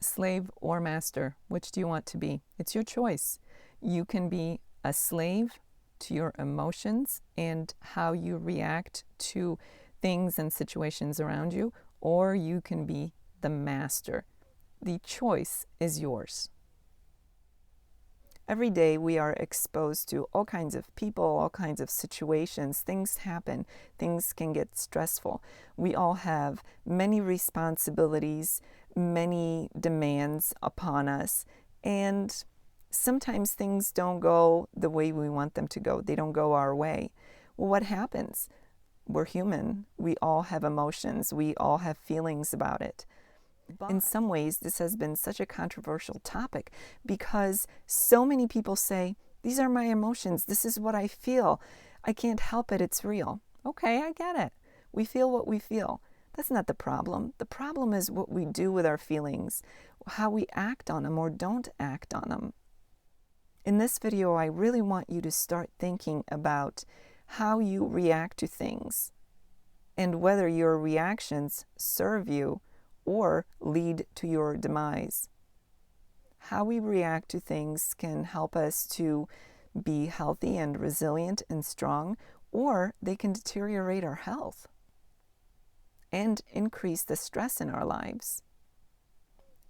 Slave or master, which do you want to be? It's your choice. You can be a slave to your emotions and how you react to things and situations around you, or you can be the master. The choice is yours. Every day we are exposed to all kinds of people, all kinds of situations. Things happen. Things can get stressful. We all have many responsibilities, many demands upon us, and sometimes things don't go the way we want them to go. They don't go our way. Well, what happens? We're human. We all have emotions. We all have feelings about it. In some ways, this has been such a controversial topic because so many people say, these are my emotions. This is what I feel. I can't help it. It's real. Okay, I get it. We feel what we feel. That's not the problem. The problem is what we do with our feelings, how we act on them or don't act on them. In this video, I really want you to start thinking about how you react to things and whether your reactions serve you or lead to your demise. How we react to things can help us to be healthy and resilient and strong, or they can deteriorate our health and increase the stress in our lives.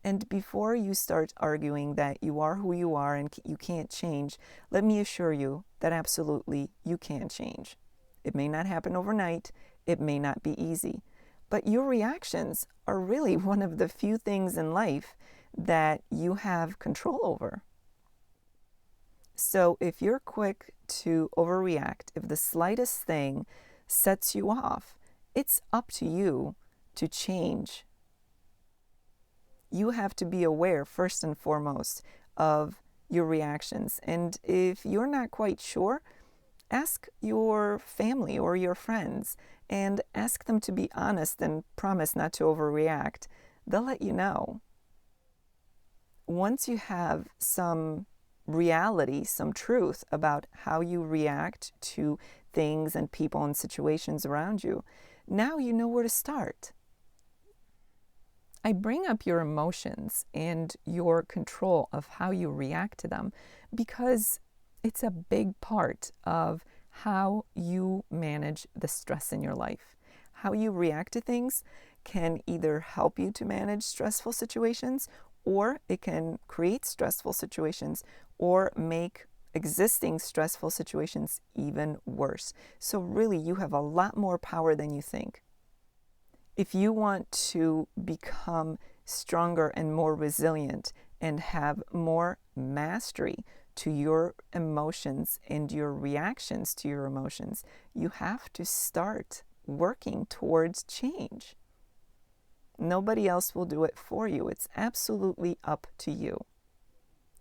And before you start arguing that you are who you are and you can't change, let me assure you that absolutely you can change. It may not happen overnight. It may not be easy. But your reactions are really one of the few things in life that you have control over. So if you're quick to overreact, if the slightest thing sets you off, it's up to you to change. You have to be aware, first and foremost, of your reactions. And if you're not quite sure, ask your family or your friends and ask them to be honest and promise not to overreact. They'll let you know. Once you have some reality, some truth about how you react to things and people and situations around you, now you know where to start. I bring up your emotions and your control of how you react to them because it's a big part of how you manage the stress in your life. How you react to things can either help you to manage stressful situations, or it can create stressful situations or make existing stressful situations even worse. So really, you have a lot more power than you think. If you want to become stronger and more resilient and have more mastery to your emotions and your reactions to your emotions, you have to start working towards change. Nobody else will do it for you. It's absolutely up to you.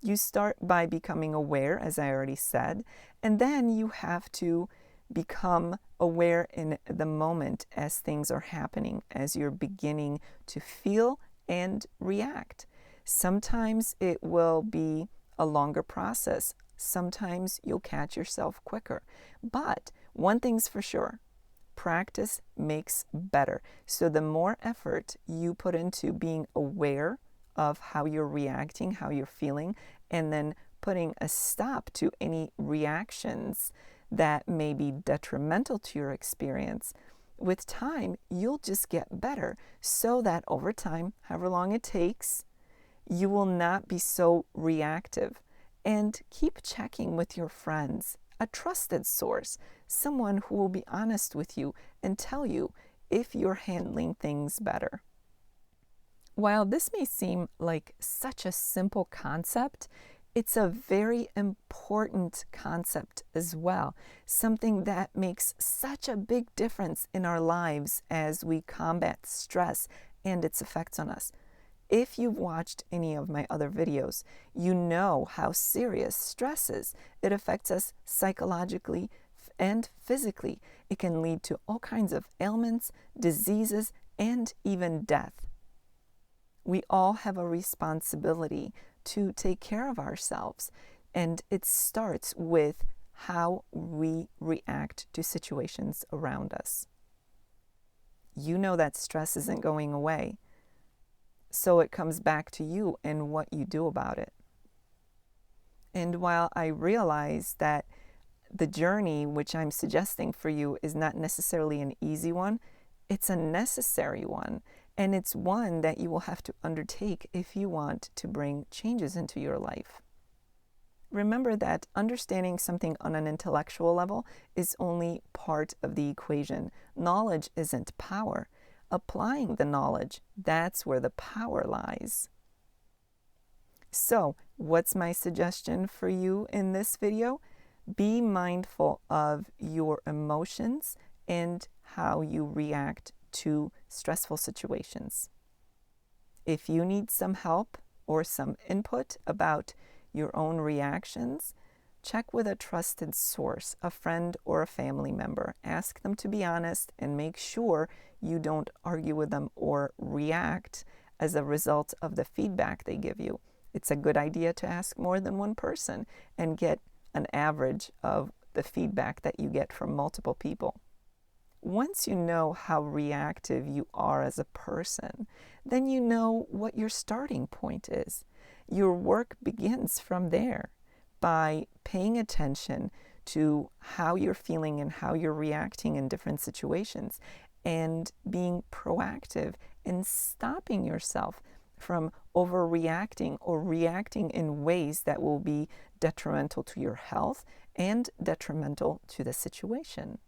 You start by becoming aware, as I already said, and then you have to become aware in the moment as things are happening, as you're beginning to feel and react. Sometimes it will be a longer process. Sometimes you'll catch yourself quicker. But one thing's for sure, practice makes better. So the more effort you put into being aware of how you're reacting, how you're feeling, and then putting a stop to any reactions that may be detrimental to your experience, with time, you'll just get better so that over time, however long it takes, you will not be so reactive. And keep checking with your friends, a trusted source, someone who will be honest with you and tell you if you're handling things better. While this may seem like such a simple concept, it's a very important concept as well, something that makes such a big difference in our lives as we combat stress and its effects on us. If you've watched any of my other videos, you know how serious stress is. It affects us psychologically and physically. It can lead to all kinds of ailments, diseases, and even death. We all have a responsibility to take care of ourselves, and it starts with how we react to situations around us. You know that stress isn't going away. So it comes back to you and what you do about it. And while I realize that the journey which I'm suggesting for you is not necessarily an easy one, it's a necessary one. And it's one that you will have to undertake if you want to bring changes into your life. Remember that understanding something on an intellectual level is only part of the equation. Knowledge isn't power. Applying the knowledge, that's where the power lies. So, what's my suggestion for you in this video? Be mindful of your emotions and how you react to stressful situations. If you need some help or some input about your own reactions, check with a trusted source, a friend or a family member. Ask them to be honest and make sure you don't argue with them or react as a result of the feedback they give you. It's a good idea to ask more than one person and get an average of the feedback that you get from multiple people. Once you know how reactive you are as a person, then you know what your starting point is. Your work begins from there by paying attention to how you're feeling and how you're reacting in different situations and being proactive and stopping yourself from overreacting or reacting in ways that will be detrimental to your health and detrimental to the situation.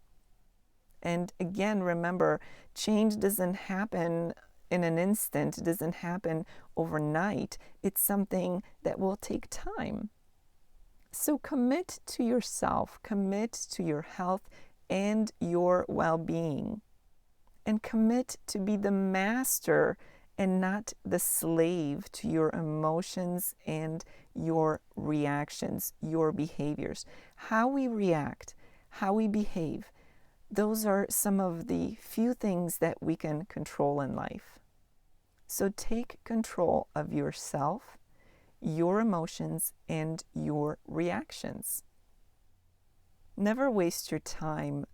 And again, remember, change doesn't happen in an instant, it doesn't happen overnight. It's something that will take time. So commit to yourself, commit to your health and your well-being, and commit to be the master and not the slave to your emotions and your reactions, your behaviors. How we react, how we behave, those are some of the few things that we can control in life. So take control of yourself, your emotions, and your reactions. Never waste your time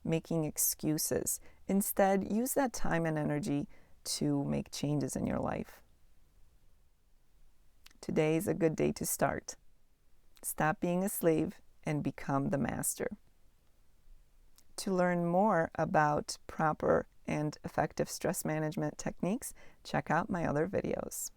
making excuses. Instead, use that time and energy to make changes in your life. Today is a good day to start. Stop being a slave and become the master. To learn more about proper and effective stress management techniques, check out my other videos.